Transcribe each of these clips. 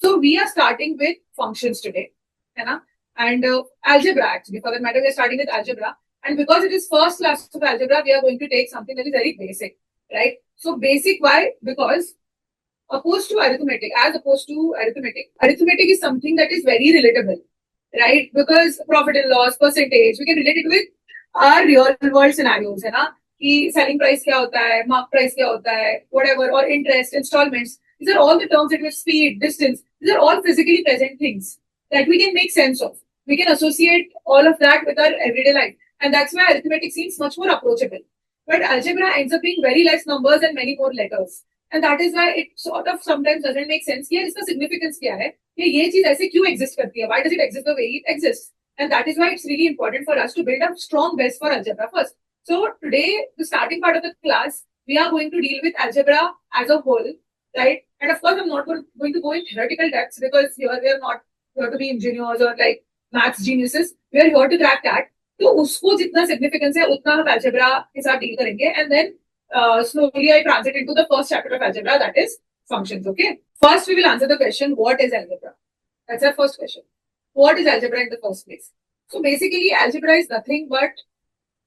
So we are starting with functions today, है ना? And algebra actually. For that matter, we are starting with algebra. And because it is first class of algebra, we are going to take something that is very basic, right? So basic why? Because opposed to arithmetic, as opposed to arithmetic is something that is very relatable, right? Because profit and loss, percentage, we can relate it with our real world scenarios, है ना? कि selling price क्या होता है, mark price क्या होता है, whatever, or interest, installments. These are all the terms that we have speed, distance. These are all physically present things that we can make sense of. We can associate all of that with our everyday life. And that's why arithmetic seems much more approachable. But algebra ends up being very less numbers and many more letters. And that is why it sort of sometimes doesn't make sense. कि इसका significance क्या है? ये चीज ऐसे क्यों exist करती है? Why does it exist the way it exists? And that is why it's really important for us to build a strong base for algebra first. So today, the starting part of the class, we are going to deal with algebra as a whole, right? And of course, I'm not going to go in theoretical depths because here we are not here to be engineers or like maths geniuses. We are here to crack that. तो उसको जितना significance है उतना हम algebra के साथ deal करेंगे. And then slowly I transit into the first chapter of algebra, that is functions. Okay. First, we will answer the question, what is algebra? That's our first question. What is algebra in the first place? So basically, algebra is nothing but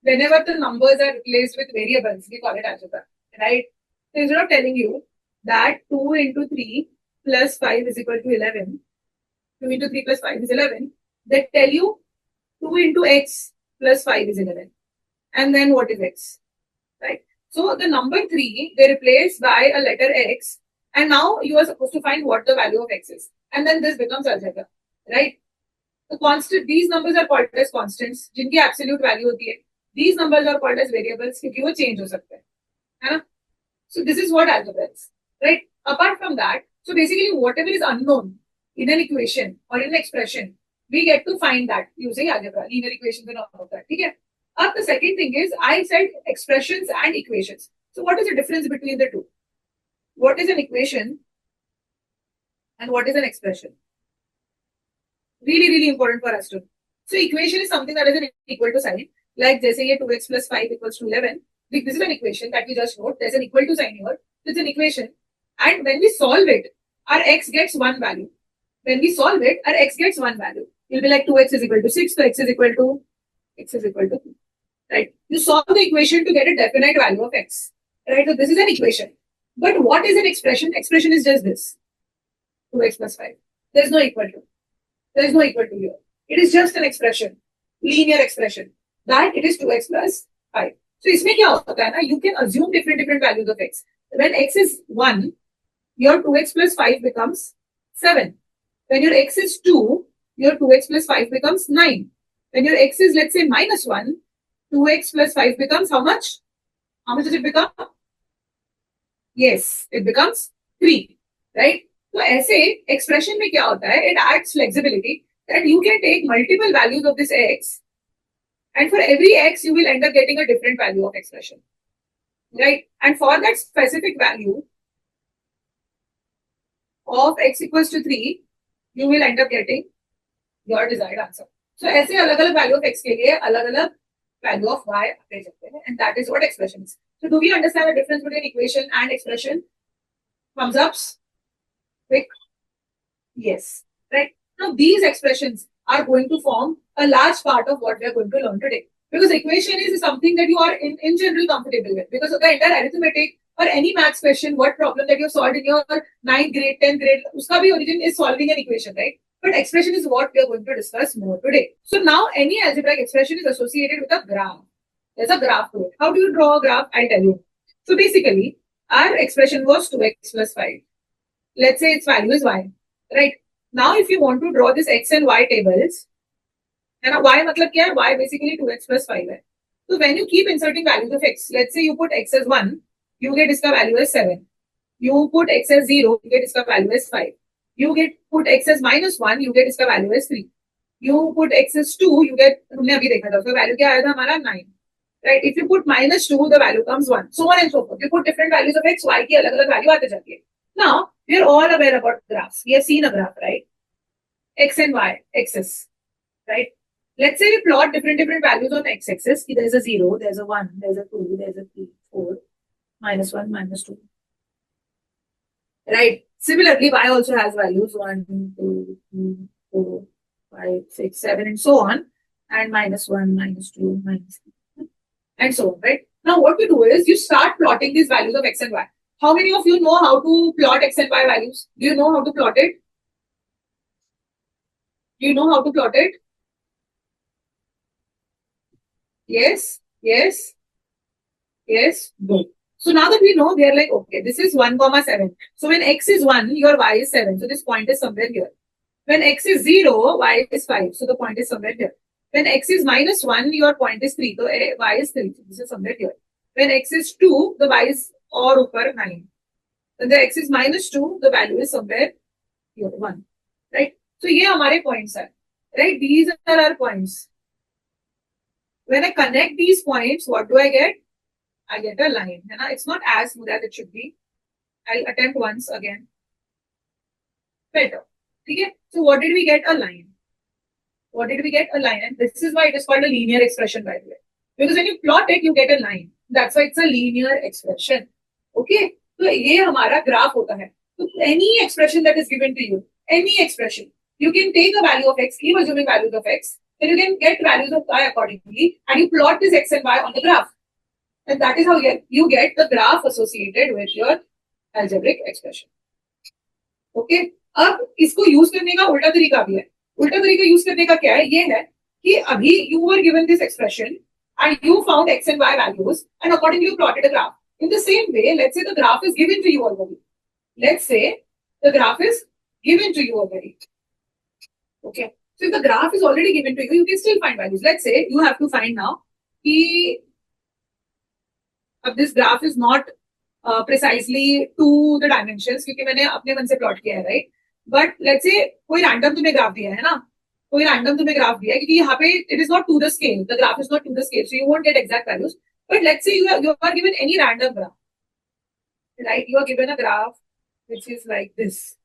whenever the numbers are replaced with variables, we call it algebra, right? So instead of telling you that 2 into 3 plus 5 is equal to 11, 2 into 3 plus 5 is 11, they tell you 2 into x plus 5 is 11. And then what is x, right? So the number 3, they replace by a letter x, and now you are supposed to find what the value of x is. And then this becomes algebra, right? The constant, these numbers are called as constants, जिनकी absolute value होती है. These numbers are called as variables, क्योंकि वो change हो सकते हैं, है ना? So this is what algebra is, right? Apart from that, so basically whatever is unknown in an equation or in an expression, we get to find that using algebra, linear equations and all of that. Okay. The second thing is, I said expressions and equations. So what is the difference between the two? What is an equation and what is an expression? Really, really important for us to. So equation is something that is an equal to sign. Like जैसे ये 2x plus 5 equals to 11. This is an equation that we just wrote. There's an equal to sign here. It's an equation. And when we solve it, our x gets one value. When we solve it, our x gets one value. You'll be like 2x is equal to 6, so x is equal to 2. Right? You solve the equation to get a definite value of x. Right? So this is an equation. But what is an expression? Expression is just this. 2x plus 5. There's no equal to. There is no equal to here. It is just an expression. Linear expression. That it is 2x plus 5. So इसमें क्या होता है ना? You can assume different values of x. When x is 1, your 2x plus 5 becomes 7. When your x is 2, your 2x plus 5 becomes 9. When your x is, let's say, minus 1, 2x plus 5 becomes how much? How much does it become? Yes, it becomes 3, right? So ऐसे expression में क्या होता है? It adds flexibility that you can take multiple values of this x, and for every x, you will end up getting a different value of expression, right? And for that specific value of x equals to 3, you will end up getting your desired answer. So ऐसे अलग-अलग value of x के लिए अलग-अलग value of y आते जाते हैं, and that is what expression is. So do we understand the difference between equation and expression? Thumbs ups? Quick? Yes, right? Now these expressions are going to form a large part of what we are going to learn today. Because equation is something that you are in general comfortable with. Because of the entire arithmetic or any maths question, what problem that you have solved in your 9th grade, 10th grade, uska bhi origin is solving an equation, right? But expression is what we are going to discuss more today. So now any algebraic expression is associated with a graph. There's a graph to it. How do you draw a graph? I'll tell you. So basically, our expression was 2x plus 5. Let's say its value is y, right? Now, if you want to draw this x and y tables, and y मतलब क्या है? Y basically 2x plus 5 है. So when you keep inserting values of x, let's say you put x as 1, you get इसका value as 7. You put x as 0, you get इसका value as 5. You put x as minus 1, you get इसका value as 3. You put x as 2, you get, हमने अभी देखा था, उसका value क्या आया था हमारा 9. Right? If you put minus 2, the value comes 1. So on and so forth. You put different values of x, y की अलग-अलग value आते जाती है. Now, we are all aware about graphs. We have seen a graph, right? X and y, axis, right? Let's say we plot different values on x-axis. There's a 0, there's a 1, there's a 2, there's a 3, 4, minus 1, minus 2. right? Similarly, y also has values 1, 2, 3, 4, 5, 6, 7, and so on, and -1, -2, -3, and so on, right? Now, what you do is you start plotting these values of x and y. How many of you know how to plot x and y values? Do you know how to plot it? Do you know how to plot it? Yes, yes, yes, good. So now that we know, they are like, okay, this is 1, comma 7. So when x is 1, your y is 7. So this point is somewhere here. When x is 0, y is 5. So the point is somewhere here. When x is -1, your point is 3. So y is 3. So this is somewhere here. When x is 2, the y is or upper 9. When the x is -2, the value is somewhere here, 1. Right? So ये हमारे points are. Right? These are our points. When I connect these points, what do I get? I get a line. It's not as smooth as it should be. I'll attempt once again. Better. Okay? So what did we get? A line. What did we get? A line. And this is why it is called a linear expression, by the way. Because when you plot it, you get a line. That's why it's a linear expression. Okay? So ये हमारा graph होता है. So any expression that is given to you, any expression, you can take a value of x, keep assuming values of x, then you can get values of y accordingly, and you plot this x and y on the graph. And that is how you get the graph associated with your algebraic expression. Okay? अब इसको use करने का उल्टा तरीका भी है. उल्टा तरीका यूज करने का क्या है? ये है कि अभी you were given this expression and you found x and y values and accordingly you plotted a graph. In the same way, let's say the graph is given to you already. Let's say the graph is given to you already. Okay. So if the graph is already given to you, you can still find values. Let's say you have to find now कि this graph is not precisely to the dimensions क्योंकि मैंने अपने मन से plot किया है, right? But let's से कोई रैंडम तुम्हें ग्राफ दिया है ना, कोई रैंडम तुम्हें ग्राफ दिया है क्योंकि यहाँ पे it is not to the scale, the graph is not to the scale, so you won't get exact values. But let's say you are given any random graph, right? You are given a graph which is like this.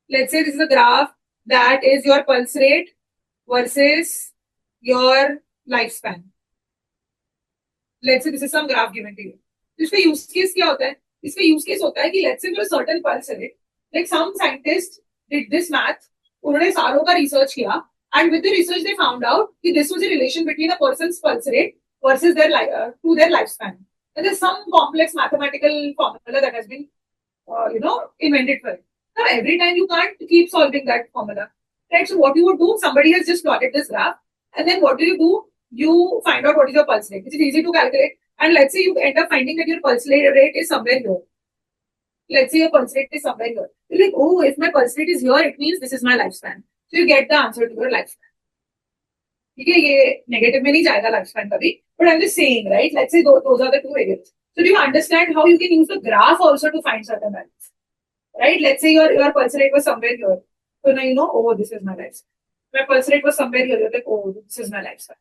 Let's say this is a graph that is your pulse rate versus your lifespan. Let's say this is some graph given to you. इसका use case क्या होता है? इसका use case होता है कि let's say for a certain pulse rate, like some scientist did this math, उन्होंने सालों का रिसर्च किया and with the research they found out कि this was a relation between a person's pulse rate versus their lifespan. And there's some complex mathematical formula that has been invented for it. Now every time you can't keep solving that formula, right? So what you would do, somebody has just plotted this graph, and then what do? You find out what is your pulse rate, which is easy to calculate. And let's say you end up finding that your pulse rate is somewhere here. Let's say your pulse rate is somewhere here. You're like, oh, if my pulse rate is here, it means this is my lifespan. So you get the answer to your lifespan. Okay, ये negative में नहीं जाएगा lifespan कभी. But I'm just saying, right? Let's say those are the two variables. So do you understand how you can use the graph also to find certain values? Right? Let's say your pulse rate was somewhere here. So now you know, oh, this is my lifespan. My pulse rate was somewhere here. You're like, oh, this is my lifespan.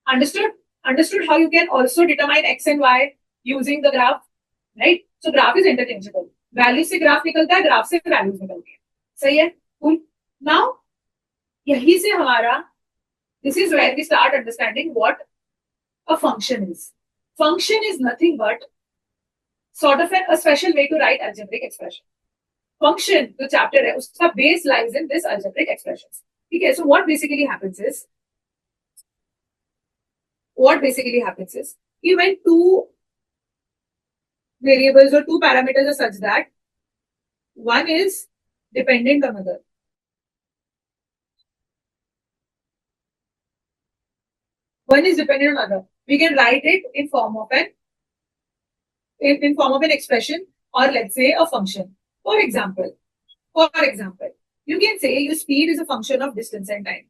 Understood? Understood how you can also determine x and y using the graph, right? So graph is interchangeable. Value से graph निकलता है, graph से values निकलती है. सही है? Cool. Now यही से हमारा, this is where we start understanding what a function is. Function is nothing but sort of a special way to write algebraic expression. Function जो chapter है उसका base lies in this algebraic expressions. Okay, so what basically happens is when two variables or two parameters are such that one is dependent on other. One is dependent on other. We can write it in form of an expression, or let's say a function. For example, you can say your speed is a function of distance and time.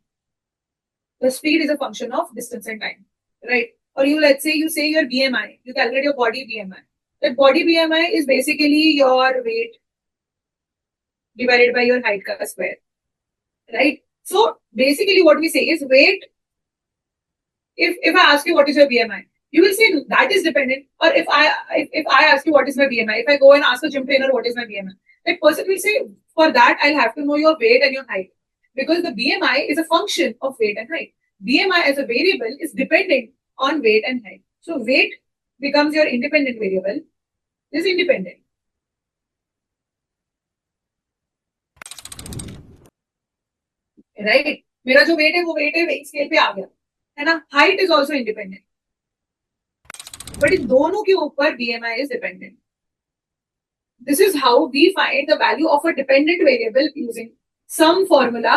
The speed is a function of distance and time, right? Or let's say you say your BMI, you calculate your body BMI. That body BMI is basically your weight divided by your height ka square, right? So basically what we say is weight. If I ask you what is your BMI, you will say that is dependent. Or if I ask you what is my BMI, if I go and ask a gym trainer what is my BMI, that person will say for that I'll have to know your weight and your height, because the BMI is a function of weight and height. BMI as a variable is dependent on weight and height. So weight becomes your independent variable. This is independent. Right. मेरा जो wait है वो wait है weighing scale पे आ गया, है ना। Height is also independent, but in दोनों के ऊपर BMI is dependent. This is how we find the value of a dependent variable using some formula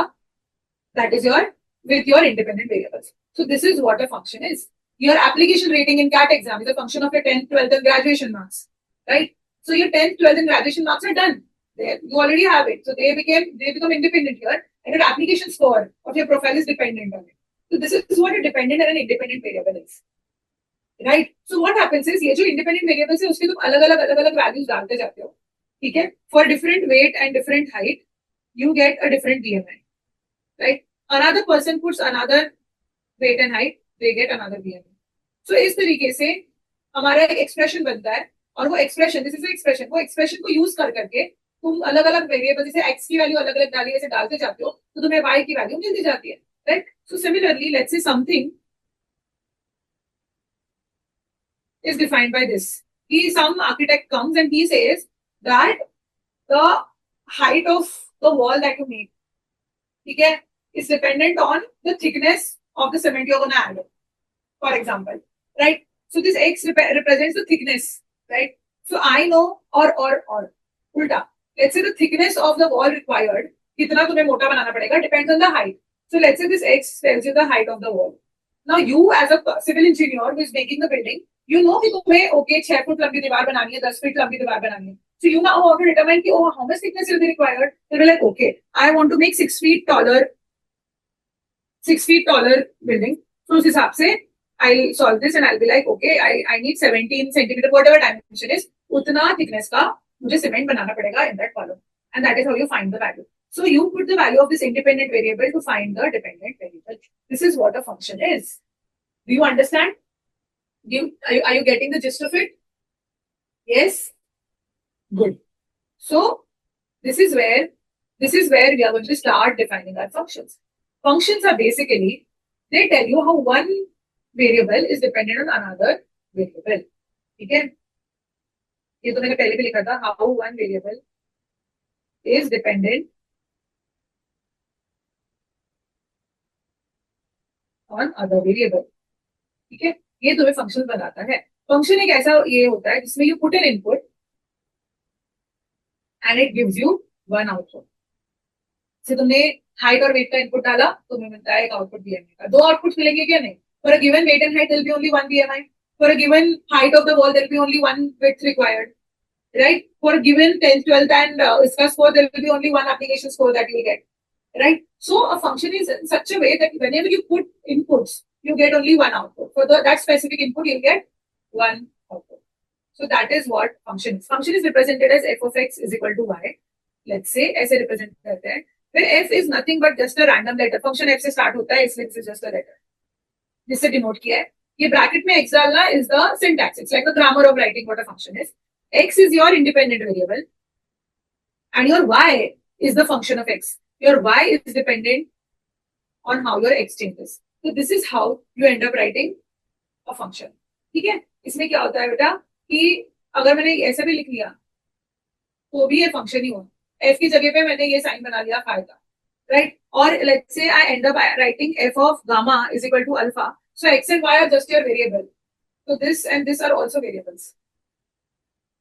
that is your with your independent variables. So this is what a function is. Your application rating in CAT exam is a function of your 10th, 12th and graduation marks, right? So your 10th, 12th and graduation marks are done. There, you already have it. So they become independent here, and your application score of your profile is dependent on it. So this is what a dependent and an independent variable is. Right. So what happens is ये जो independent variables है उसके तुम अलग अलग values डालते जाते हो, ठीक है. For different weight and different height you get a different BMI, right. Another person puts another weight and height, they get another BMI. So इस तरीके से हमारा एक एक्सप्रेशन बनता है, और वो एक्सप्रेशन, दिस इज एक्सप्रेशन, वो एक्सप्रेशन को यूज कर करके तुम अलग अलग वेरिएबल, जैसे एक्स की वैल्यू अलग अलग डाली ऐसे डालते जाते हो तो तुम्हें वाई की वैल्यू मिलती जाती है, right. So similarly let's say something is defined by this. Some architect comes and he says that the height of the wall that you make, okay, is dependent on the thickness of the cement you're going to add, for example, right. So this x represents the thickness, right. So I know, or ulta, let's say the thickness of the wall required, kitna tumhe mota banana padega, depends on the height. So let's say this x tells you the height of the wall. Now you as a civil engineer who is making the building, you know कि तुम्हें okay 6 foot लंबी दीवार बनानी है, 10 feet लंबी दीवार बनानी है. So you now have to determine कि oh how much thickness will be required. They will be like okay, I want to make 6 feet taller building. So उस हिसाब से I'll solve this and I'll be like okay, I need 17 centimeter whatever dimension is, उतना thickness का मुझे cement बनाना पड़ेगा in that column, and that is how you find the value. So you put the value of this independent variable to find the dependent variable. This is what a function is. Do you understand? Are you getting the gist of it? Yes? Good. So this is where we are going to start defining our functions. Functions are basically, they tell you how one variable is dependent on another variable. Okay? ये तो मैंने पहले भी लिखा था, how one variable is dependent on other variable. ठीक है, ये तुम्हें फंक्शन बताता है. फंक्शन एक ऐसा ये होता है जिसमें you put an input and it gives you one output. से तुमने हाइट और वेट का इनपुट डाला, तुम्हें मिलता है एक आउटपुट बीएमआई का. दो आउटपुट मिलेंगे क्या? नहीं. For a given weight and height there will be only one BMI. For a given height of the wall there will be only one width required, right. For a given 10th, 12th and ISCA score, there will be only one application score that you will get, right. So a function is in such a way that whenever you put inputs, you get only one output. For that specific input, you'll get one output. So that is what function is. Function is represented as f of x is equal to y. Let's say ऐसे represent करते हैं, where f is nothing but just a random letter. Function f से start होता है, इसलिए is just a letter जिससे denote किया है. ये bracket में x डालना is the syntax. It's like the grammar of writing what a function is. X is your independent variable and your y is the function of x. Your y is dependent on how your x changes. So this is how you end up writing a function. ठीक है. इसमें क्या होता है बेटा कि अगर मैंने ऐसे भी लिख लिया तो भी ये फंक्शन ही हो. f की जगह पे मैंने ये साइन बना लिया फाई का, राइट. और let's say I and up writing f of gamma is equal to alpha. So x and y are just your variable. So this and this are also variables,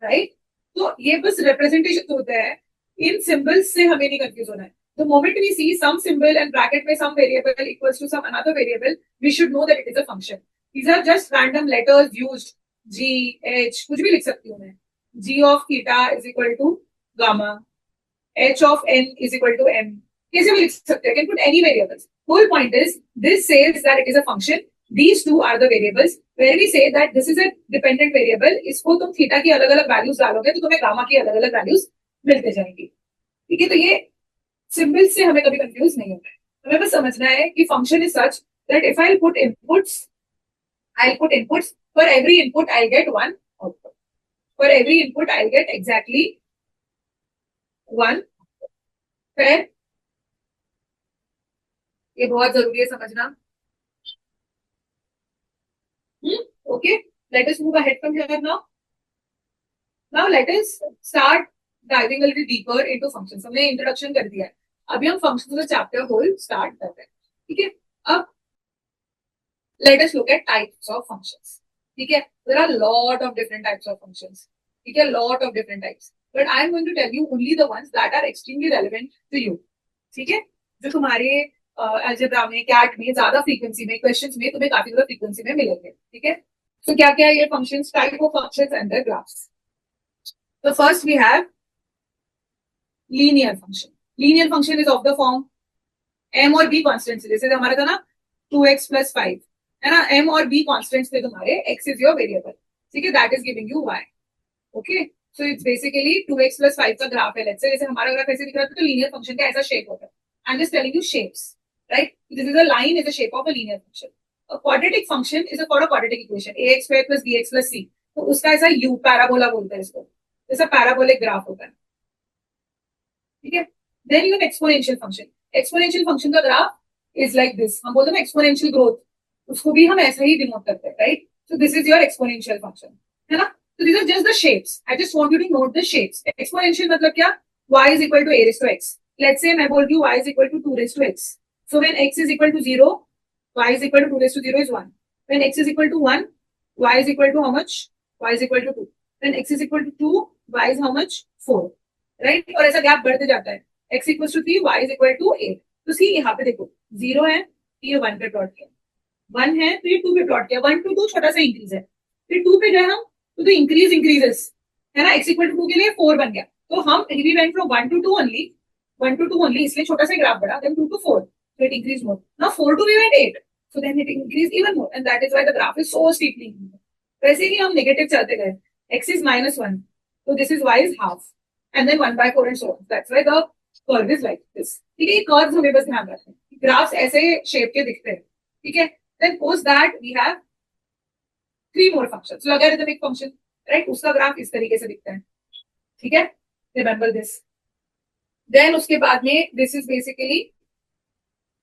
right. तो ये बस representation होता है. इन symbols से हमें नहीं confuse होना है. The moment we see some symbol and bracket में some variable equals to some another variable, we should know that it is a function. These are just random letters used. G, H, कुछ भी लिख सकती हूँ मैं. G of theta is equal to gamma. H of n is equal to m. कैसे भी लिख सकते हैं. Can put any variables. Whole point is this says that it is a function. These two are the variables. Where we say that this is a dependent variable, इसको तुम theta की अलग अलग वैल्यूज डालोगे तो तुम्हें गामा की अलग अलग वैल्यूज मिलते जाएंगी. ठीक है. तो ये सिंबल्स से हमें कभी कंफ्यूज नहीं होता है. हमें बस समझना है कि function is such that if I put inputs for every input I get one output. For every input I get exactly one. फिर ये बहुत जरूरी है समझना. Okay, let us move ahead from here now. Now let us start diving a little deeper into functions. हमने introduction कर दिया है. अभी हम फंक्शंस का चैप्टर होल स्टार्ट कर रहे हैं, ठीक है। अब let us look at types of functions, ठीक है। There are lot of different types of functions, ठीक है, lot of different types, but I am going to tell you only the ones that are extremely relevant to you, ठीक है। जो तुम्हारे algebra में, cat में ज्यादा फ्रीक्वेंसी में, क्वेश्चंस में तुम्हें काफी ज्यादा फ्रीक्वेंसी में मिलेंगे, ठीक है। तो क्या क्या है ये functions, type of functions and their graphs. तो first we have linear function. Linear function is of the form M और बी कॉन्स्टेंट्स, जैसे हमारा था ना 2x प्लस 5, है ना, एम और बी कॉन्स्टेंट्स थे तुम्हारे, एक्स इज योर वेरिएबल, ठीक है, that is giving you y, okay. So it's basically 2x plus 5 का ग्राफ है, लेट्स से जैसे हमारा ग्राफ ऐसे दिख रहा था, तो लीनियर फंक्शन का ऐसा शेप होता है। I am just telling you shapes, right. This is a line is a shape of a linear function. A quadratic function is a for a quadratic equation ax square plus bx plus c, तो उसका ऐसा u parabola बोलते हैं इसको, जैसा parabolic graph होता है, ठीक है। Then you exponential function, exponential function का ग्राफ इज लाइक दिस, हम बोलते हैं एक्सपोनेंशियल ग्रोथ, उसको भी हम ऐसा ही डिनोट करते हैं, right. So this is your exponential function, है ना। So these are just the shapes. I just want you to note the shapes. Exponential मतलब क्या? Y is equal to a raised to x. Let's say मैं बोल रही हूँ y is equal to 2 raised to x. So when x is equal to 0, y is equal to 2 raised to 0 is 1. When x is equal to 1, y is equal to how much? Y is equal to 2. When x is equal to 2, y is how much? 4. Right? और ऐसा gap बढ़ते जाता है. x equals to 3, y is equal to 8. तो see यहाँ पे देखो 0 है, ये 1 पे प्लॉट किया, 1 है तो ये 2 पे प्लॉट किया, 1 to 2 छोटा सा इंक्रीज है, फिर 2 पे गए हम तो इंक्रीज इंक्रीजेस, है ना, x इक्वल टू 2 के लिए 4 बन गया, तो हम we went from 1 to 2 only, 1 to 2 only, इसलिए छोटा सा ग्राफ बढ़ा, then 2 to 4, so it increased more, now 4 to we went 8, so then it increased even more, and that is why the graph is so steeply increasing. वैसे ही हम negative चलते गए, x is -1, so this is y is half, and then 1/4 and so on, that's why the curve is like this, ठीक है। ये curves हमें बस ध्यान रखना है, ग्राफ्स ऐसे शेप के दिखते हैं, ठीक है। then post that we have 3 more functions, logarithmic function, right, उसका ग्राफ इस तरीके से दिखता है, ठीक है, रिमेंबर दिस। देन उसके बाद में दिस इज बेसिकली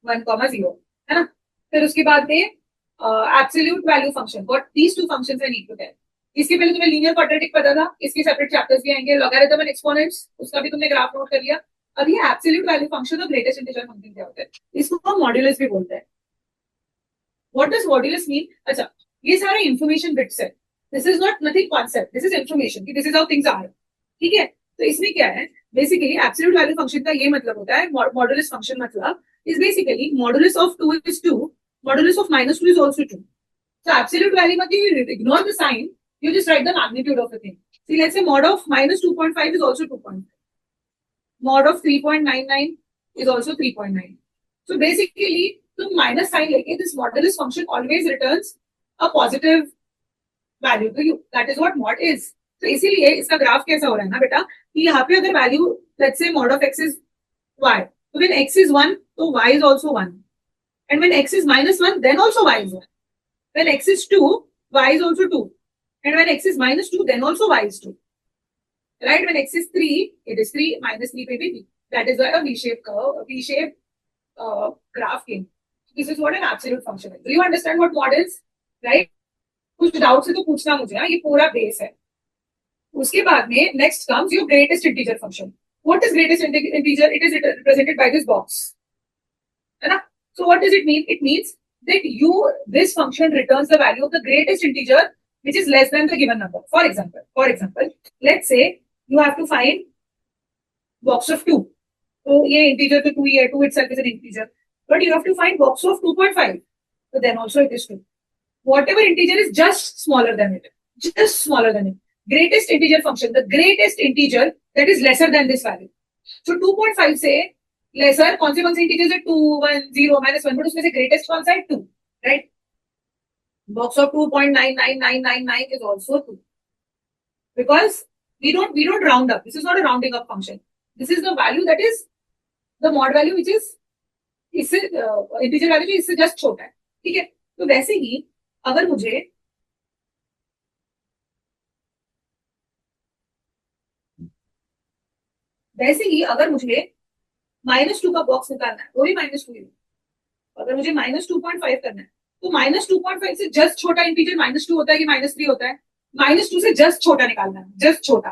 1,0, है ना। फिर उसके बाद में absolute value function, what these two functions I need to tell. इसके पहले तुम्हें लीनियर क्वाड्रेटिक पता था, इसके सेपरेट चैप्टर्स भी आएंगे, लॉगरिथम एंड एक्सपोनेंट्स, उसका भी तुमने ग्राफ नोट कर लिया। अब ये एब्सोल्यूट वैल्यू फंक्शन और ग्रेटेस्ट इंटीजर फंक्शन क्या होता है, इसको हम मॉड्यूलस भी बोलते हैं। What does modulus mean? अच्छा, ये सारे इंफॉर्मेशन बिट्स है, this is not nothing concept, this is information कि this is how things are, ठीक है। तो इसमें क्या है, बेसिकली एब्सोल्यूट वैल्यू फंक्शन का ये मतलब होता है, मॉडुलस फंक्शन मतलब is basically modulus of 2 is 2, modulus of -2 is also 2. So absolute value मतलब you ignore the sign, you just write the magnitude of the thing. See, let's say mod of -2.5 is also 2.5. Mod of 3.99 is also 3.9. So basically, तुम minus sign लेके this modulus function always returns a positive value to you, that is what mod is. तो इसीलिए इसका graph कैसा हो रहा है ना बेटा, कि यहाँ पे अगर value let's say mod of x is y, तो व्हेन x is 1 तो y is also 1, and when x is -1 then also y is 1, when x is 2 y is also 2, and when x is -2 then also y is 2, right। when x is 3 it is 3, -3 पे भी 3, that is why a v-shaped curve, a v-shaped graph came. This is what an absolute function is. Do you understand what mod is, right? कुछ doubt से तो पूछना मुझे, ये पूरा base है। उसके बाद में next comes your greatest integer function. What is greatest integer? It is represented by this box, है ना। So what does it mean? It means that this function returns the value of the greatest integer which is less than the given number. For example, let's say you have to find box of 2. So ये integer तो 2 ही है, 2 itself is an integer, but you have to find box of 2.5. So then also it is 2. Whatever integer is just smaller than it, greatest integer function, the greatest integer that is lesser than this value. So 2.5 से lesser कौन से integers है? 2, 1, 0, -1, but उसमें से greatest कौन सा है? 2, right? Box of 2.99999 is also 2, because we don't round up. This is not a rounding up function. This is the value that is the mod value which is इससे integer value इससे just छोटा है, ठीक है। तो वैसे ही अगर मुझे -2 का बॉक्स निकालना है, वो भी -2 अगर मुझे -2.5 करना है, तो -2.5 से जस्ट छोटा इंटीजर -2 होता है कि -3 होता है? -2 से जस्ट छोटा निकालना है, जस्ट छोटा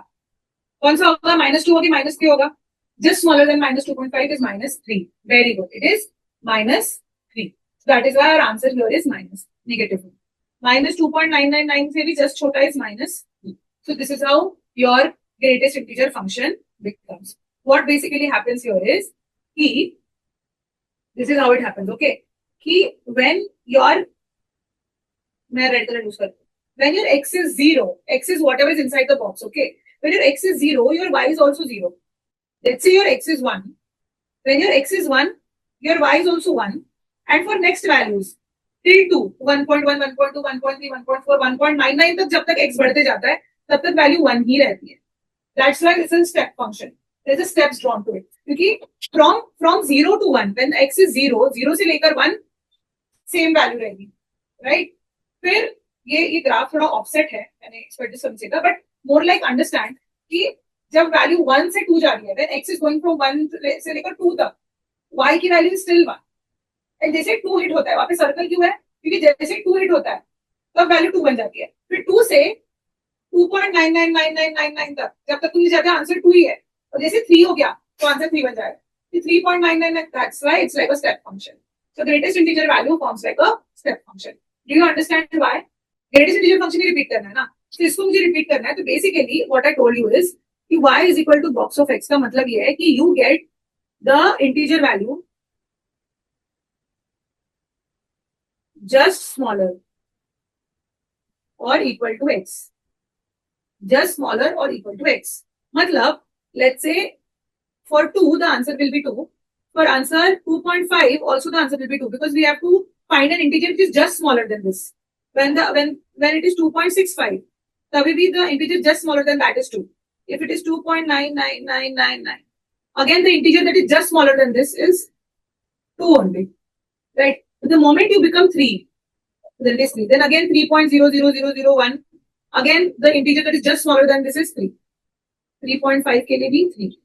कौन सा होगा? -2 होगी, -3 होगा? just smaller than minus 2.5 is minus 3. Very good. It is minus 3. So that is why our answer here is minus, negative. Minus 2.999 से भी just छोटा is minus 3. So this is how your greatest integer function becomes. What basically happens here is this is how it happens, okay? When your red color use when your x is 0, x is whatever is inside the box, okay? When your x is 0, your y is also 0. Let's say your x is 1. When your x is 1, your y is also 1. And for next values, till 2, 1.1, 1.2, 1.3, 1.4, 1.99 तक जब तक x बढ़ते जाता है, तब तक value 1 ही रहती है. That's why it's a step function. There's a steps drawn to it. क्योंकि from 0 to 1, when x is 0, 0 से लेकर 1, same value रहेगी, right? फिर ये ग्राफ थोड़ा ऑफसेट है, मैंने एक्सपर्ट समझेगा, बट मोर लाइक अंडरस्टैंड कि जब वैल्यू 1 से 2 जा रही है, when x is going from 1 से लेकर 2 तक, y की वैल्यू इज स्टिल 1. एंड जैसे 2 हिट होता है, वहां पे सर्कल क्यों है? क्योंकि जैसे 2 हिट होता है तब वैल्यू 2 बन जाती है. फिर 2 से 2.999999 तक, जब तक तुम जाते आंसर 2 ही है, और जैसे 3 हो गया तो आंसर 3 बन जाएगा. 3.99, that's why it's like a step function. So greatest integer value forms like a step function. Do you understand why? Greatest integer function he repeat करना है ना, तो इसको मुझे repeat करना है. तो basically what I told you is कि y is equal to box of x का मतलब ये है कि you get the integer value just smaller or equal to x. Just smaller or equal to x. मतलब let's say for 2 the answer will be 2. For answer 2.5 also the answer will be 2, because we have to find an integer which is just smaller than this. When it is 2.65, तभी भी the integer just smaller than that is 2. If it is 2.99999, again the integer that is just smaller than this is 2 only, right? The moment you become 3, then it is 3. Then again 3.00001, again the integer that is just smaller than this is 3. 3.5 के लिए भी 3.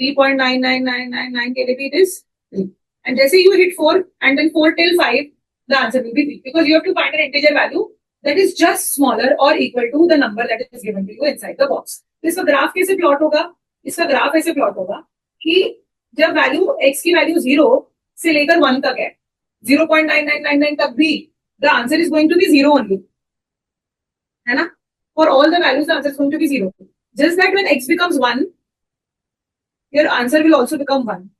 3.99999 के लिए भी it is 3. And जैसे you hit 4 and then 4 till 5, the answer will be 3, because you have to find an integer value that is just smaller or equal to the number that is given to you inside the box. तो इसका graph कैसे plot होगा? इसका graph ऐसे plot होगा कि जब value x की वैल्यू 0 से लेकर 1 तक है, 0.9999 तक भी the answer is going to be 0 only, है ना? For all the values the answer is going to be 0. Just that when x becomes 1, your answer will also become 1,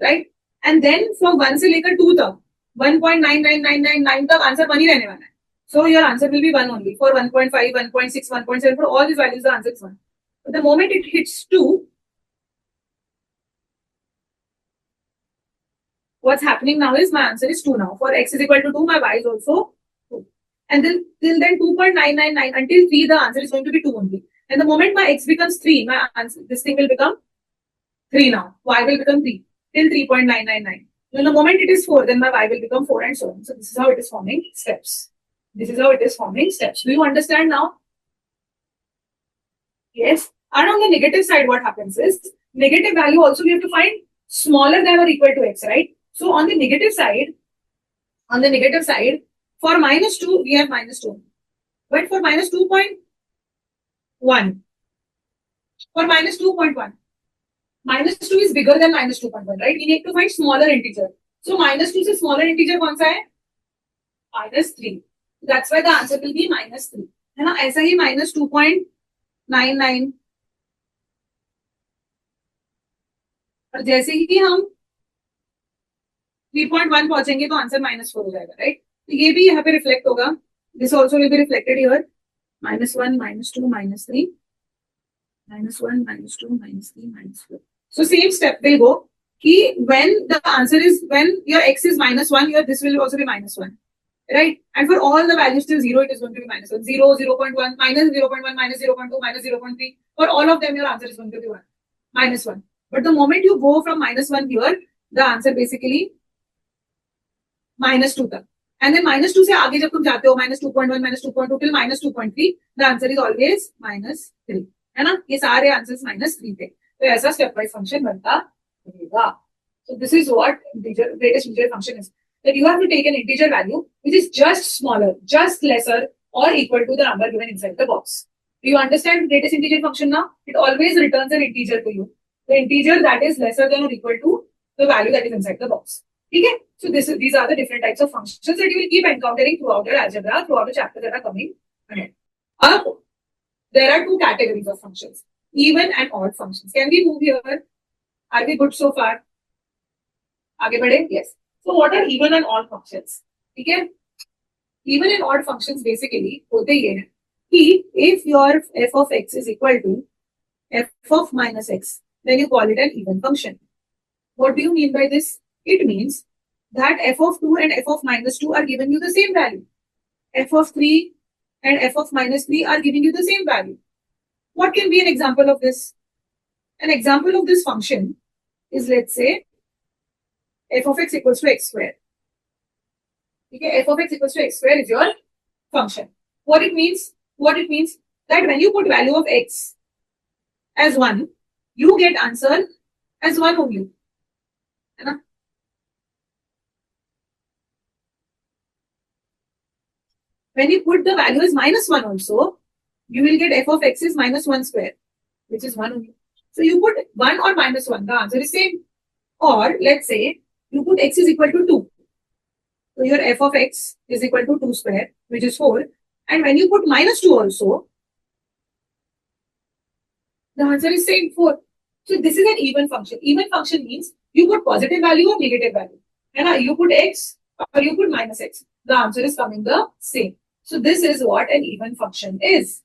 right? And then from 1 से लेकर 2 तक 1.99999 तक answer 1 ही रहने वाला है. So your answer will be 1 only. For 1.5, 1.6, 1.7, for all these values the answer is 1. But the moment it hits 2, what's happening now is my answer is 2 now. For x is equal to 2, my y is also 2. And then till then 2.999 until 3 the answer is going to be 2 only. And the moment my x becomes 3, my answer, this thing will become 3 now. Y will become 3 till 3.999. Then the moment it is 4, then my y will become 4 and so on. So this is how it is forming steps. This is how it is forming steps. Do you understand now? Yes. And on the negative side, what happens is negative value also we have to find smaller than or equal to x, right? So on the negative side, for minus 2, we have minus 2. But for minus 2.1, for minus 2.1, minus 2 is bigger than minus 2.1, right? We need to find smaller integer. So minus 2 से smaller integer कौन सा है? Minus 3. That's why the answer will be minus 3. है ना? ऐसा ही minus 2.99. और जैसे ही हम 3.1 पहुंचेंगे तो आंसर minus 4 हो जाएगा, राइट? तो ये भी यहाँ पे रिफ्लेक्ट होगा. This also will be reflected here. Minus 1, minus 2, minus 3. Minus 1, minus 2, minus 3, minus 4. So same step will go. When the answer is, when your x is minus 1, your this will also be minus 1. Right? And for all the values till 0, it is going to be minus 1. 0, 0.1, minus 0.1, minus 0.2, minus 0.3. For all of them, your answer is going to be 1. Minus 1. But the moment you go from minus 1 here, the answer basically minus 2 तक. And then minus 2 से आगे जब तुम जाते हो, minus 2.1, minus 2.2 till minus 2.3, the answer is always minus 3. है ना? ये सारे आंसर्स minus 3 थे. तो ऐसा स्टेप वाइज फंक्शन बनता रहेगा. So this is what greatest integer function is. That you have to take an integer value which is just smaller, just lesser, or equal to the number given inside the box. Do you understand greatest integer function now? It always returns an integer to you. the integer that is lesser than or equal to the value that is inside the box. Okay, so these are the different types of functions that you will keep encountering throughout your algebra, throughout the chapter that are coming ahead. There are two categories of functions, even and odd functions. Can we move here? Are we good so far? आगे बढ़े? Yes. So what are even and odd functions? ठीक है? Even and odd functions basically होते ये हैं कि if your f of x is equal to f of minus x, then you call it an even function. What do you mean by this? It means that f of 2 and f of minus 2 are giving you the same value. F of 3 and f of minus 3 are giving you the same value. What can be an example of this? An example of this function is, let's say, f of x equals to x square. Okay, f of x equals to x square is your function. What it means? What it means that when you put value of x as 1, you get answer as 1 only. When you put the value as minus 1 also, you will get f of x is minus 1 square, which is 1 only. So you put 1 or minus 1, the answer is same. Or let's say you put x is equal to 2. So your f of x is equal to 2 square, which is 4. And when you put minus 2 also, the answer is same, 4. So this is an even function. Even function means you put positive value or negative value. And you put x or you put minus x. The answer is coming the same. So this is what an even function is.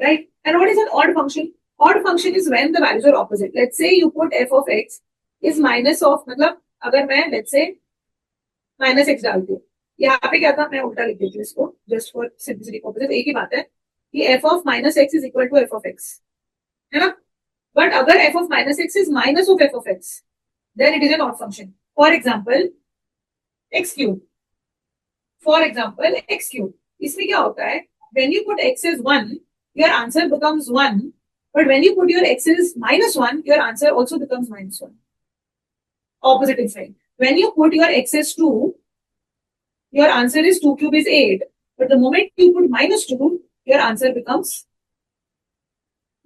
Right? And what is an odd function? Odd function is when the values are opposite. Let's say you put f of x is minus of, मतलब अगर मैं let's say minus x डालती हूँ, यहाँ पे क्या था, मैं उल्टा लिख देती हूँ इसको, just for simplicity purposes. एक ही बात है कि f of minus x is equal to f of x, है ना? But अगर f of minus x is minus of f of x, then it is an odd function. For example, x cube. For example, x cube. इसमें क्या होता है? When you put x as 1, your answer becomes 1. But when you put your x as minus 1, your answer also becomes minus 1. Opposite inside. When you put your x as 2, your answer is 2 cube is 8. But the moment you put minus 2, your answer becomes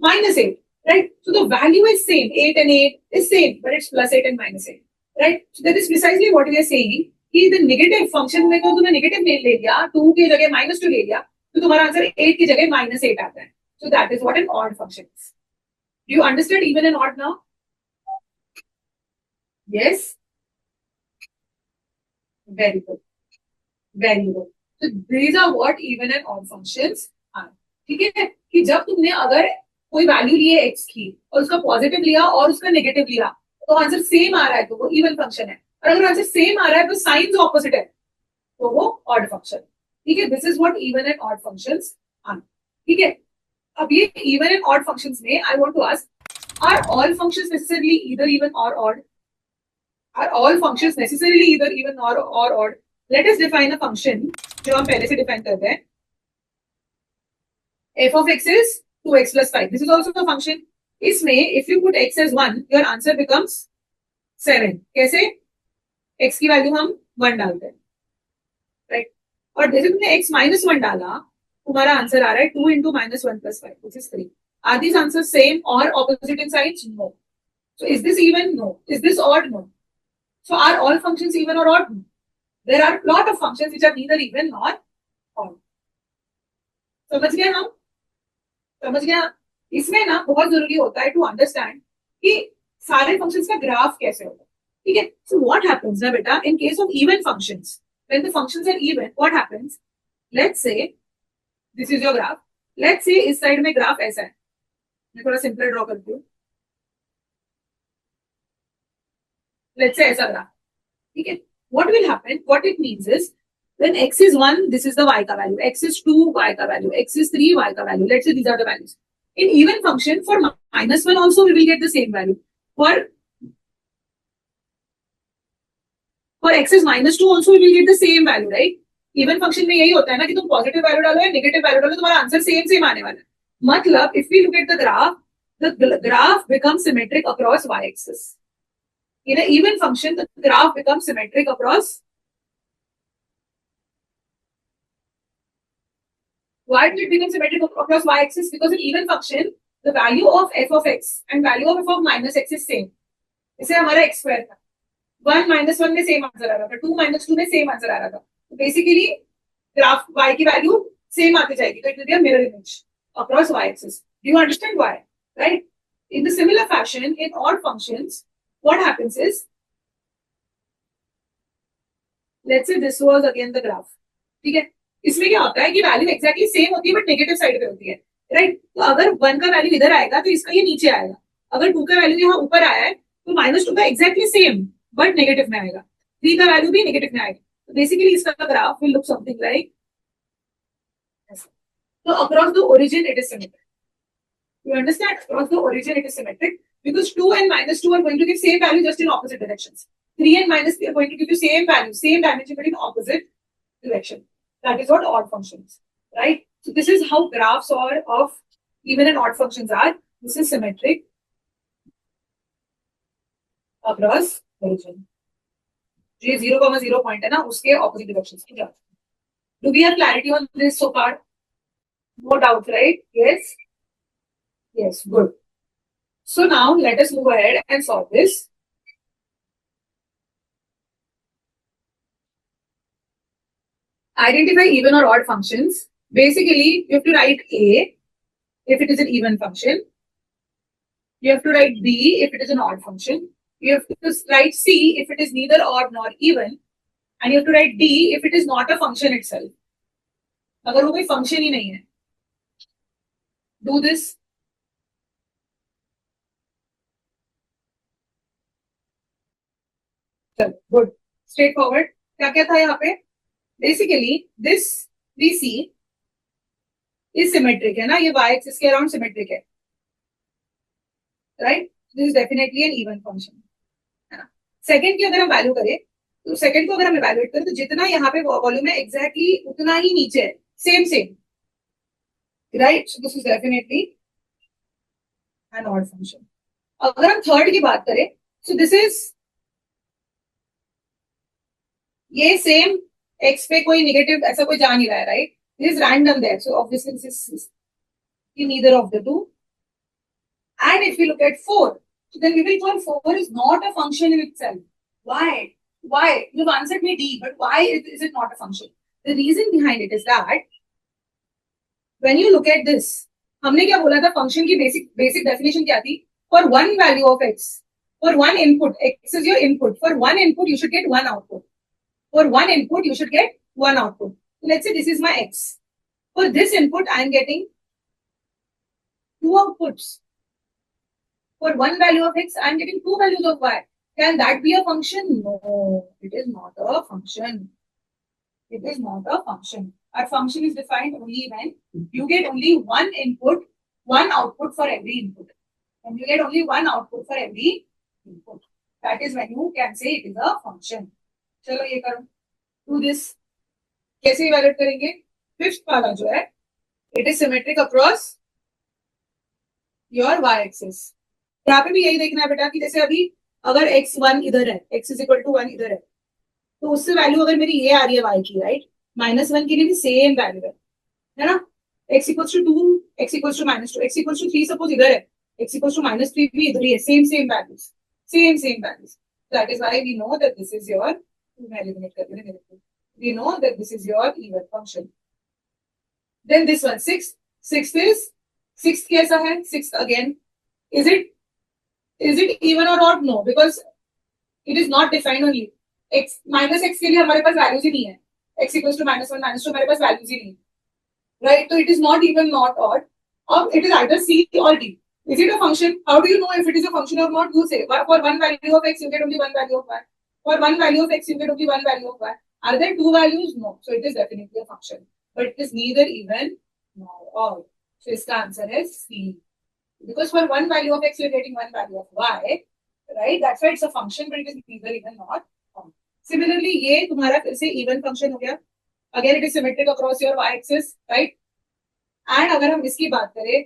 minus 8. Right? So the value is same. 8 and 8 is same, but it's plus 8 and minus 8. Right? So that is precisely what we are saying. कि the negative function में तो तुमने negative ले लिया, 2 की जगह minus 2 ले लिया, तो तुम्हारा आंसर 8 की जगह minus 8 आता है. So that is what an odd function is. Do you understand even and odd now? Yes? Very good. Very good. So these are what even and odd functions are. ठीक है कि जब तुमने अगर कोई वैल्यू लिए x की और उसका पॉजिटिव लिया और उसका नेगेटिव लिया तो आंसर सेम आ रहा है तो वो इवन फंक्शन है, और अगर आंसर सेम आ रहा है तो साइंस ऑपोजिट है तो वो ऑड फंक्शन. ठीक है, this is what even and odd functions are. ठीक है, अब ये इवन एंड ऑड फंक्शंस में I want to ask, are all functions necessarily either even or odd? Are all functions necessarily either even or odd? Let us define a function जो हम पहले से define करते हैं. f of x is 2x plus 5. This is also a function. इसमें if you put x as 1, your answer becomes 7. कैसे? x की value हम 1 डालते हैं, राइट? और जैसे तुमने x minus 1 डाला, तुम्हारा आंसर आ रहा है 2 into minus 1 plus 5, which is 3. Are these answers same or opposite in signs? No. So is this even? No. Is this odd? No. So are all functions even or odd? No. There are a lot of functions which are neither even nor odd. समझ गया हम? समझ गया? इसमें ना बहुत जरूरी होता है टू अंडरस्टैंड कि सारे फंक्शंस का ग्राफ कैसे होता है. ठीक है, सो व्हाट हैपेंस ना बेटा in case of even functions, when the functions are even, what happens, let's say this is your graph. Let's say इस साइड में ग्राफ ऐसा है, मैं थोड़ा सिंपल ड्रॉ करती हूँ. लेट्स से ऐसा ग्राफ. ठीक है, what will happen, what it means is when x is 1, this is the y का value, x is 2, y का value, x is 3, y का value. Let's say these are the values. In even function, for minus 1 also we will get the same value. For x is minus 2 also we will get the same value, right? Even function में यही होता है ना कि तुम positive value डालो या negative value डालो, तुम्हारा आंसर सेम आने वाला है. मतलब if we look at the graph becomes symmetric across y axis. In an even function, the graph becomes symmetric across. Why did it become symmetric across y-axis? Because in even function, the value of F of x and value of F of minus x is same. इसे हमारा x square था, 1 - 1 में same answer आ रहा था, 2 - 2 में same answer आ रहा था. तो बेसिकली ग्राफ y की वैल्यू सेम आती जाएगी, तो it will be a mirror image across y axis. Do you understand why? Right? In the similar fashion, in odd functions, what happens is, let's say this was again the graph. ठीक है, इसमें क्या होता है कि value exactly same होती है but negative side पे होती है. राइट? तो अगर 1 का वैल्यू इधर आएगा तो इसका ये नीचे आएगा. अगर 2 का वैल्यू यहाँ ऊपर आया है तो -2 का एक्जैक्टली सेम बट नेगेटिव में आएगा. 3 का वैल्यू भी नेगेटिव में आएगा. तो बेसिकली इसका graph will look something like, so across the origin it is symmetric. You understand? Across the origin it is symmetric because 2 and -2 are going to give same value just in opposite directions. 3 and -3 are going to give you same value, same dimension but in opposite direction. That is what odd functions, right? So this is how graphs or of even and odd functions are. This is symmetric across origin. ये 0,0 point है ना, उसके opposite directions की जाती है. Do we have clarity on this so far? No doubt, right? Yes. Yes, good. So now let us move ahead and solve this. Identify even or odd functions. Basically, you have to write A if it is an even function. You have to write B if it is an odd function. You have to write C if it is neither odd nor even. And you have to write D if it is not a function itself. अगर वो कोई function ही नहीं है. Do this. Good. Straightforward. क्या क्या था यहाँ पे? Basically, this BC is symmetric है ना, ये y axis के around symmetric है. Right? This is definitely an even function. Second की अगर हम वैल्यू करें तो सेकंड को अगर हम इवैल्यूएट करें तो जितना यहाँ पे वॉल्यूम है एग्जैक्टली उतना ही नीचे है, same same. Right? So this is definitely an odd function. अगर हम थर्ड की बात करें सो दिस इज, ये सेम एक्स पे कोई नेगेटिव ऐसा कोई जा नहीं रहा है. Right? This is random there, so obviously this is neither of the two. And if you look at 4, so then we will call 4 is not a function in itself. Why? Why? You've answered me D, but why is it not a function? The reason behind it is that when you look at this, हमने क्या बोला था function की basic definition क्या थी? For one value of x, for one input, x is your input. For one input, you should get one output. For one input, you should get one output. So let's say this is my x. For this input, I am getting two outputs. For one value of x, I am getting two values of y. Can that be a function? No, it is not a function. It is not a function. Our function is defined only when you get only one input, one output for every input. When you get only one output for every input, that is when you can say it is a function. चलो ये करो. Do this. कैसे evaluate करेंगे? Fifth वाला जो है, it is symmetric across your y axis. यहाँ पे भी यही देखना है बेटा कि जैसे अभी अगर x1 इधर है, x इज इक्वल टू 1 इधर है, तो उससे वैल्यू अगर मेरी ये आ रही है y की, राइट, -1 के लिए भी सेम वैल्यू है ना. x equals to 2, x equals to -2, x equals to 3 suppose इधर है, x इक्वल्स टू -3 भी इधर ही है, same values, same values. That is why we know that this is your, मैं एलिमिनेट कर देना मेरे को, we know that this is your even function. Then this one, sixth कैसा है? Sixth again, is it even or odd? No, because it is not defined only. x minus x के लिए हमारे पास वैल्यूज ही नहीं है. x equals to -1 -2 हमारे पास values ही नहीं है, राइट? तो it is not even not odd. अब it is either C or D. Is it a function? How do you know if it is a function or not? You say for one value of x you get only one value of y. For one value of x you get only one value of y. Are there two values? No. So it is definitely a function, but it is neither even nor odd. So इसका answer है C. Because for one value of x, you're getting one value of y, right? That's why it's a function, but it is neither even not. Similarly, ये तुम्हारा फिर से even function हो गया. Again, it is symmetric across your y-axis, right? And अगर हम इसकी बात करें,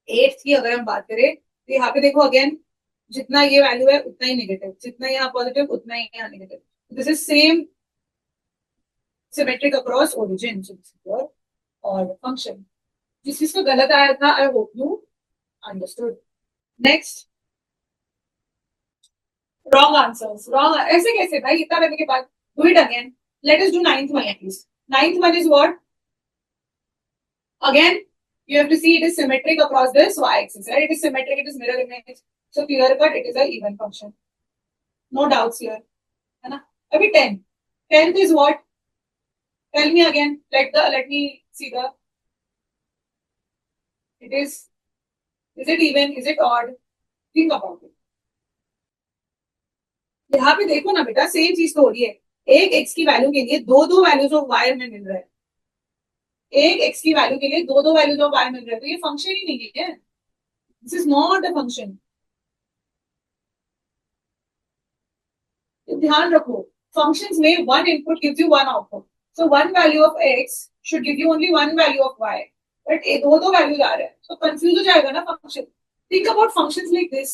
8th की अगर हम बात करें, तो यहाँ पे देखो again, जितना ये वैल्यू है उतना ही नेगेटिव, जितना यहाँ पॉजिटिव उतना ही यहाँ negative. This is same symmetric across origin, so this is your odd function. जिस चीज को गलत आया था, I hope you Understood. Next. Wrong answers. Wrong. ऐसे कैसे भाई इतना करने के बाद do it again. Let us do ninth one at least. Ninth one is what? Again, you have to see it is symmetric across this y-axis, right? It is symmetric, it is mirror image. So clear cut, it is a even function. No doubts here. है ना? अभी 10. 10th is what? Tell me again. Let me see the. It is. Is it even? Is it odd? Think about it. यहाँ पे देखो ना बेटा same चीज तो हो रही है. एक x की वैल्यू के लिए दो दो वैल्यूज ऑफ y में मिल रहा है. एक x की वैल्यू के लिए दो दो वैल्यूज ऑफ y मिल रहा है तो ये फंक्शन ही नहीं है. This is not a function. ध्यान रखो फंक्शंस में one input gives you one output. So one value of x should give you only one value of y. But दो दो वैल्यूज आ रहे हैं तो कंफ्यूज हो जाएगा ना function. Think about functions like this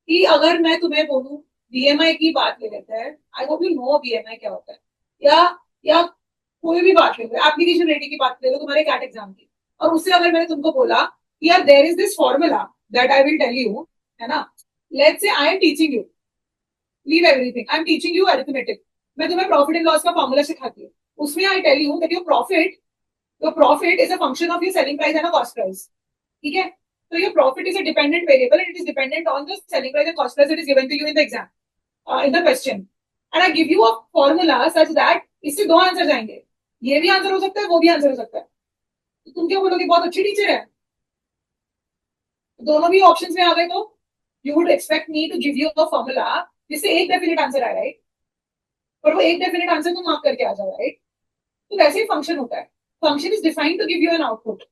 कि अगर मैं तुम्हें बोलूं बीएमआई की बात ले लेते हैं. I hope you know BMI क्या होता है. या कोई भी बात ले लो एप्लीकेशन रेटिंग की बात ले लो तुम्हारे कैट एग्जाम की. और उससे अगर मैंने तुमको बोला यार there is this formula that I will tell you है ना. Let's say I am teaching you. Leave everything. I am teaching you arithmetic. मैं तुम्हें प्रॉफिट एंड लॉस का फॉर्मूला सिखाती हूँ. उसमें I tell you that your profit is a function of your selling price and cost price. ठीक है. So your profit is a dependent variable and it is dependent on the selling price and cost price that is given to you in the exam, in the question. And I give you a formula such that इससे दो answer जाएंगे. ये भी answer हो सकता है वो भी आंसर हो सकता है. तो तुम क्या बोलोगे बहुत अच्छी टीचर है. दोनों भी ऑप्शंस में आ गए तो you would expect me to give you a formula जिससे एक डेफिनेट आंसर आए राइट. पर वो एक डेफिनेट आंसर तुम मार्क करके आ जाओ राइट. तो वैसे ही फंक्शन होता है. Function is defined to give you an output.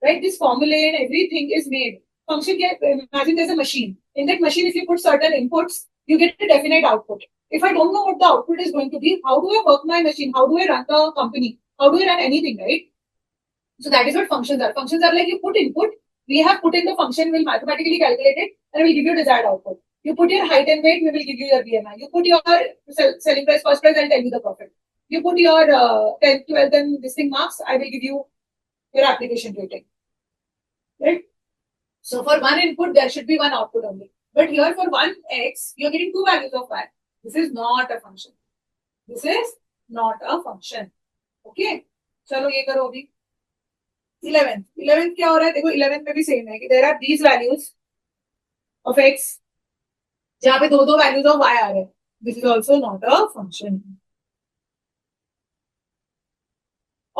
Right, this formula and everything is made. Function can imagine there's a machine. In that machine, if you put certain inputs, you get a definite output. If I don't know what the output is going to be, how do I work my machine? How do I run the company? How do I run anything, right? So that is what functions are. Functions are like you put input, we have put in the function, will mathematically calculate it, and will give you desired output. You put your height and weight, we will give you your BMI. You put your selling price, cost price, I'll tell you the profit. You put your 10th, 12th, and this thing marks, I will give you your application rating. Right? So for one input, there should be one output only. But here for one x, you're getting two values of y. This is not a function. This is not a function. Okay? चलो ये करो अभी. 11th. 11th क्या हो रहा है देखो 11th में भी सेम है कि there are these values of x जहाँ पे दो दो values of y आ रहे हैं. This is also not a function.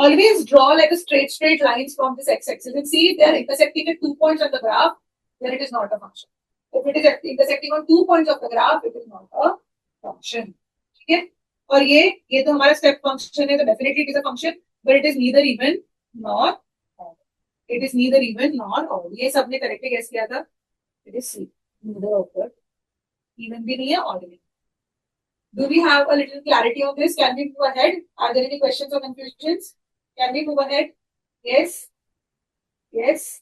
Always draw like a straight lines from this x-axis and see if they are intersecting at 2 points on the graph, then it is not a function. If it is intersecting on 2 points of the graph, it is not a function. ठीक है. और ये तो हमारा step function है तो definitely it is a function, but it is neither even nor odd. It is neither even nor odd. ये सबने correctly guess किया था. It is C. Neither odd. Even भी नहीं है odd भी. Do we have a little clarity on this? Can we move ahead? Are there any questions or confusions? Can we move ahead? Yes. Yes.